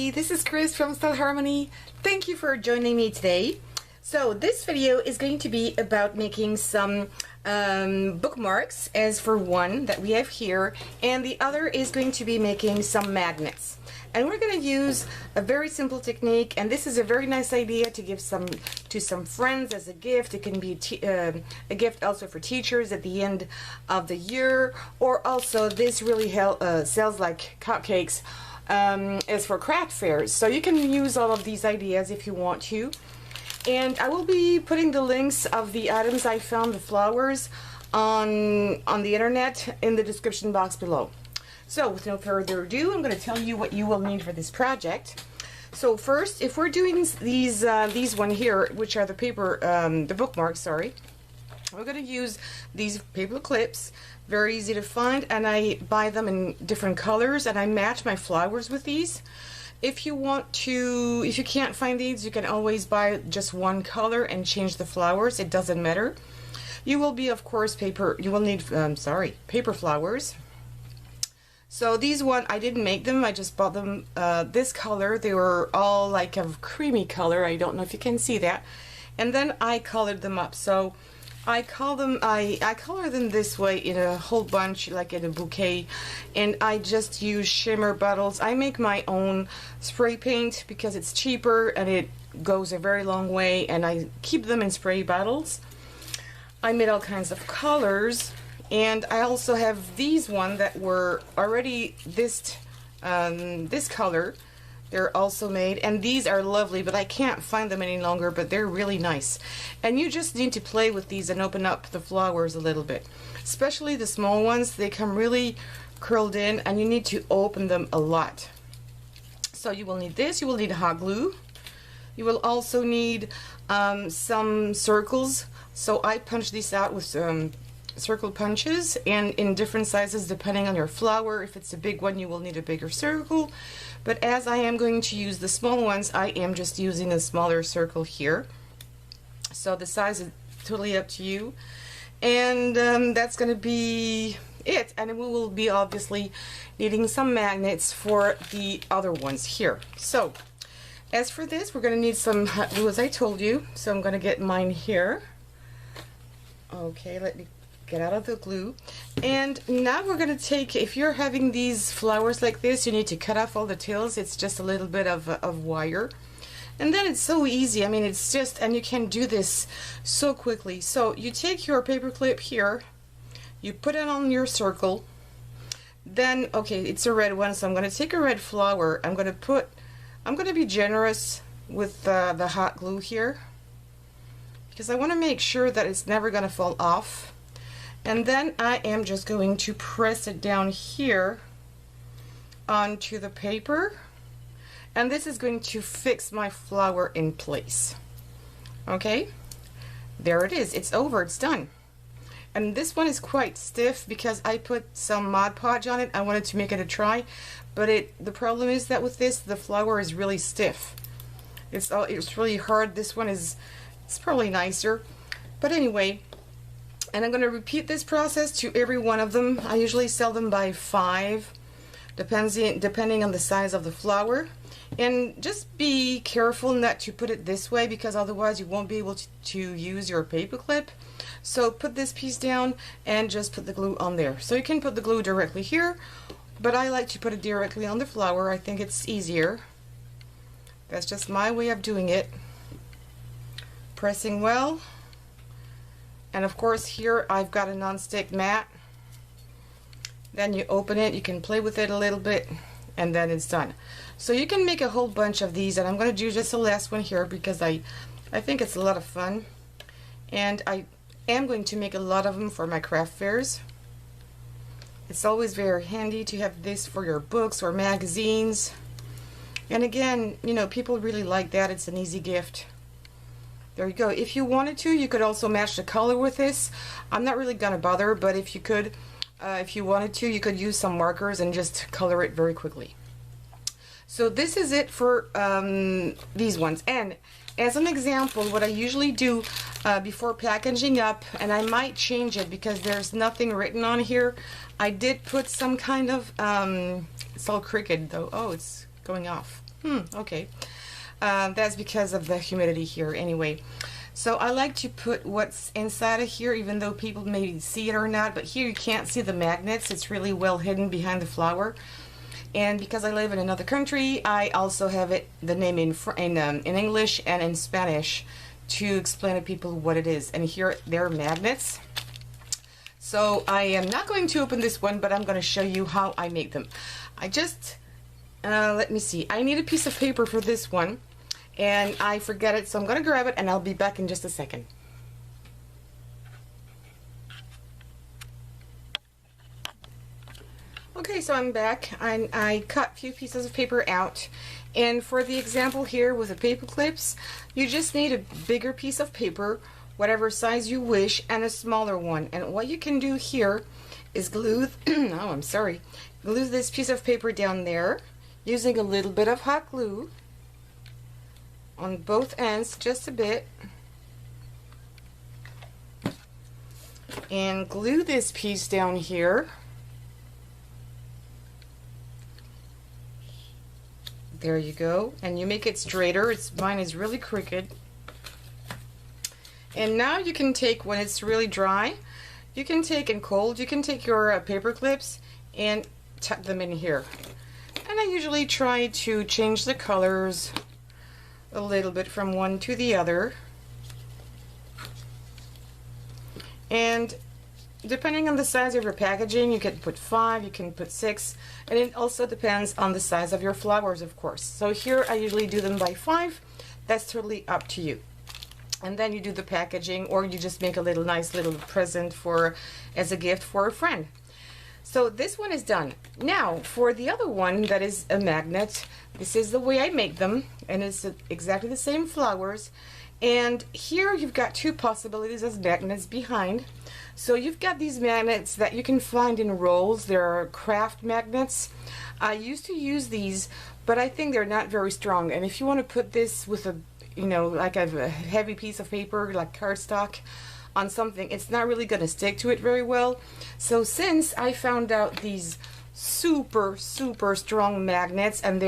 Hi, this is Chris from Stylharmony. Thank you for joining me today. So this video is going to be about making some bookmarks, as for one that we have here, and the other is going to be making some magnets. And we're going to use a very simple technique, and this is a very nice idea to give to some friends as a gift. It can be a gift also for teachers at the end of the year, or also this really sells like cupcakes as for craft fairs. So you can use all of these ideas if you want to. And I will be putting the links of the items I found, the flowers, on the internet in the description box below. So with no further ado, I'm going to tell you what you will need for this project. So first, if we're doing these one here, which are the bookmarks, sorry, we're going to use these paper clips. Very easy to find, and I buy them in different colors, and I match my flowers with these. If you can't find these, you can always buy just one color and change the flowers. It doesn't matter. You will need paper flowers. So these one, I didn't make them, I just bought them this color. They were all like a creamy color. I don't know if you can see that. And then I colored them up. So I color them this way in a whole bunch, like in a bouquet, and I just use shimmer bottles. I make my own spray paint because it's cheaper and it goes a very long way, and I keep them in spray bottles. I made all kinds of colors, and I also have these ones that were already this color. They're also made, and these are lovely, but I can't find them any longer, but they're really nice. And you just need to play with these and open up the flowers a little bit. Especially the small ones, they come really curled in, and you need to open them a lot. So you will need this, you will need hot glue. You will also need some circles. So I punch these out with circle punches, and in different sizes depending on your flower. If it's a big one, you will need a bigger circle, but as I am going to use the small ones, I am just using a smaller circle here. So the size is totally up to you, and that's going to be it. And we will be obviously needing some magnets for the other ones here. So as for this, we're going to need some hot glue, as I told you. So I'm going to get mine here. Okay, let me get out of the glue. And now we're going to take, if you're having these flowers like this, you need to cut off all the tails. It's just a little bit of wire, and then it's so easy. I mean, it's just, and you can do this so quickly. So you take your paper clip here, you put it on your circle, then, okay, it's a red one, so I'm going to take a red flower. I'm going to be generous with the hot glue here, because I want to make sure that it's never going to fall off. And then I am just going to press it down here onto the paper, and this is going to fix my flower in place. Okay, there it is. It's over. It's done. And this one is quite stiff because I put some Mod Podge on it. I wanted to make it a try, but the problem is that with this, the flower is really stiff. It's really hard. This one it's probably nicer, but anyway. And I'm going to repeat this process to every one of them. I usually sell them by 5, depending on the size of the flower. And just be careful not to put it this way, because otherwise you won't be able to use your paper clip. So put this piece down and just put the glue on there. So you can put the glue directly here, but I like to put it directly on the flower. I think it's easier. That's just my way of doing it. Pressing well. And of course here I've got a non-stick mat. Then you open it, you can play with it a little bit, and then it's done. So you can make a whole bunch of these, and I'm going to do just the last one here because I think it's a lot of fun. And I am going to make a lot of them for my craft fairs. It's always very handy to have this for your books or magazines. And again, you know, people really like that. It's an easy gift. There you go. If you wanted to, you could also match the color with this. I'm not really going to bother, but if you could, if you wanted to, you could use some markers and just color it very quickly. So this is it for these ones. And as an example, what I usually do before packaging up, and I might change it because there's nothing written on here, I did put some kind of, it's all crooked though. Oh, it's going off. Okay. That's because of the humidity here anyway. So I like to put what's inside of here, even though people maybe see it or not, but here you can't see the magnets. It's really well hidden behind the flower. And because I live in another country, I also have the name in English and in Spanish to explain to people what it is. And here they're magnets. So I am not going to open this one, but I'm going to show you how I make them. I just, let me see, I need a piece of paper for this one. And I forget it, so I'm going to grab it and I'll be back in just a second. Okay, so I'm back and I cut a few pieces of paper out. And for the example here with the paper clips, you just need a bigger piece of paper, whatever size you wish, and a smaller one. And what you can do here is glue, glue this piece of paper down there using a little bit of hot glue on both ends, just a bit, and glue this piece down here. There you go, and you make it straighter. Mine is really crooked. And now you can take, when it's really dry, you can take, and cold, you can take your paper clips and tuck them in here. And I usually try to change the colors a little bit from one to the other, and depending on the size of your packaging, you can put 5, you can put 6, and it also depends on the size of your flowers, of course. So here I usually do them by 5. That's totally up to you. And then you do the packaging, or you just make a nice little present as a gift for a friend. So this one is done. Now for the other one that is a magnet, this is the way I make them, and it's exactly the same flowers. And here you've got 2 possibilities as magnets behind. So you've got these magnets that you can find in rolls. They're craft magnets. I used to use these, but I think they're not very strong. And if you want to put this with like a heavy piece of paper, like cardstock, on something, it's not really going to stick to it very well. So since I found out these super strong magnets, and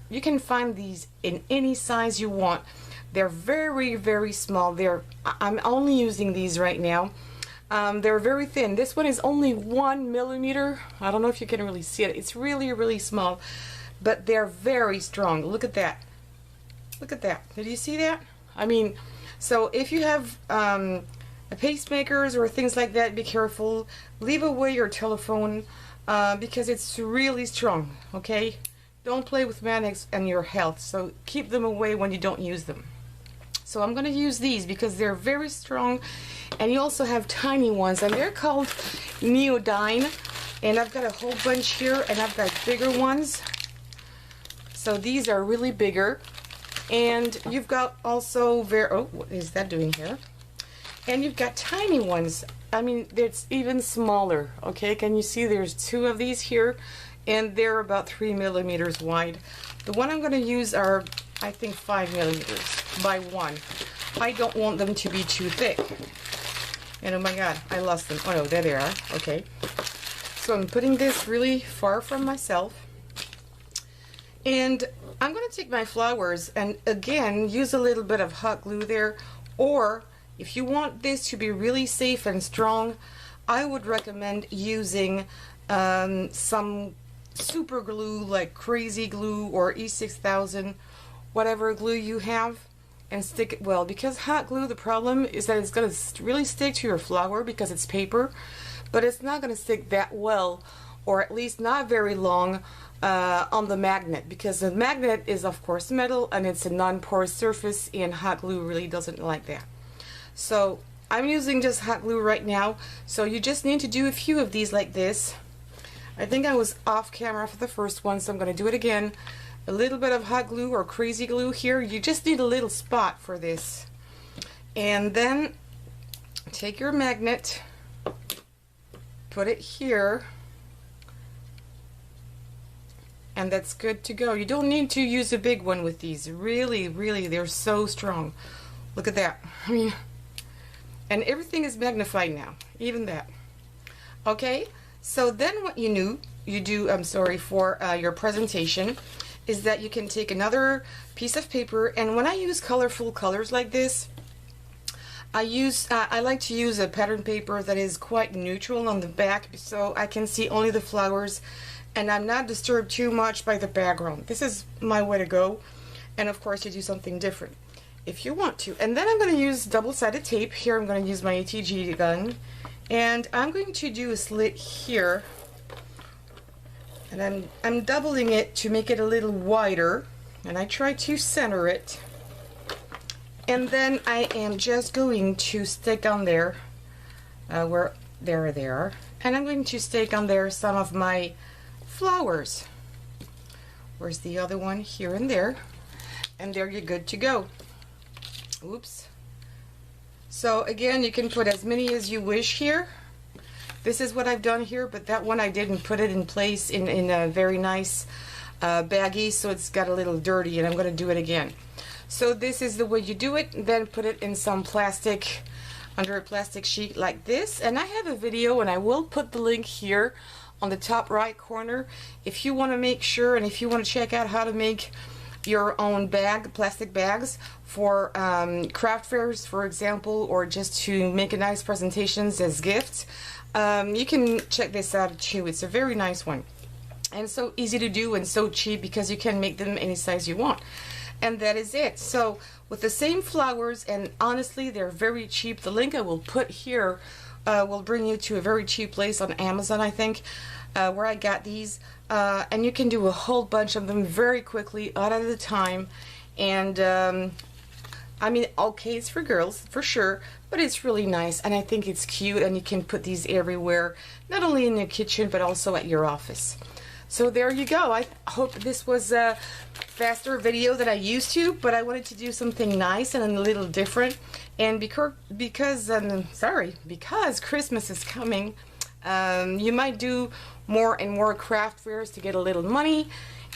you can find these in any size you want. They're very small. I'm only using these right now. They're very thin. This one is only 1 millimeter. I don't know if you can really see it. It's really small, but they're very strong. Look at that. Look at that. Did you see that? I mean, so if you have pacemakers or things like that, be careful. Leave away your telephone because it's really strong, okay? Don't play with magnets and your health, so keep them away when you don't use them. So I'm going to use these because they're very strong, and you also have tiny ones, and they're called neodyne, and I've got a whole bunch here, and I've got bigger ones. So these are really bigger, and you've got also what is that doing here? And you've got tiny ones. I mean, it's even smaller, okay? Can you see there's 2 of these here, and they're about 3 millimeters wide. The one I'm going to use are, I think, 5 millimeters by 1. I don't want them to be too thick. And oh my god, I lost them. Oh no, there they are. Okay. So I'm putting this really far from myself. And I'm going to take my flowers and again use a little bit of hot glue there, or if you want this to be really safe and strong, I would recommend using some super glue like Crazy Glue or E6000, whatever glue you have, and stick it well. Because hot glue, the problem is that it's going to really stick to your flower because it's paper, but it's not going to stick that well, or at least not very long, on the magnet, because the magnet is of course metal and it's a non-porous surface, and hot glue really doesn't like that. So I'm using just hot glue right now, so you just need to do a few of these like this. I think I was off camera for the first one, so I'm going to do it again. A little bit of hot glue or Crazy Glue here. You just need a little spot for this. And then take your magnet, put it here, and that's good to go. You don't need to use a big one with these. Really, they're so strong. Look at that. I mean, and everything is magnified now, even that. Okay, so then what you do, for your presentation is that you can take another piece of paper, and when I use colorful colors like this, I like to use a pattern paper that is quite neutral on the back, so I can see only the flowers and I'm not disturbed too much by the background. This is my way to go, and of course you do something different if you want to. And then I'm going to use double-sided tape. Here I'm going to use my ATG gun, and I'm going to do a slit here, and I'm doubling it to make it a little wider, and I try to center it. And then I am just going to stick on there, where there they are, and I'm going to stick on there some of my flowers. Where's the other one? Here and there. And there you're good to go. Oops. So again, you can put as many as you wish here. This is what I've done here, but that one I didn't put it in place in a very nice baggie, so it's got a little dirty, and I'm going to do it again. So this is the way you do it. Then put it in some plastic, under a plastic sheet like this. And I have a video, and I will put the link here on the top right corner if you want to make sure, and if you want to check out how to make your own plastic bags for craft fairs, for example, or just to make a nice presentations as gifts. You can check this out too. It's a very nice one, and so easy to do and so cheap because you can make them any size you want. And that is it. So with the same flowers, and honestly they're very cheap. The link I will put here will bring you to a very cheap place on Amazon, I think, where I got these, and you can do a whole bunch of them very quickly, out at a time. And I mean, okay, it's for girls for sure, but it's really nice, and I think it's cute, and you can put these everywhere, not only in your kitchen but also at your office. So there you go. I hope this was a faster video than I used to, but I wanted to do something nice and a little different. And because Christmas is coming, you might do more and more craft fairs to get a little money,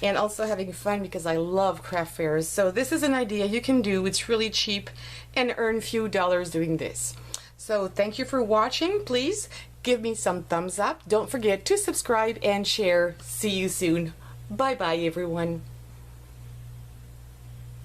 and also having fun, because I love craft fairs. So this is an idea you can do. It's really cheap, and earn a few dollars doing this. So thank you for watching. Please give me some thumbs up. Don't forget to subscribe and share. See you soon. Bye bye everyone.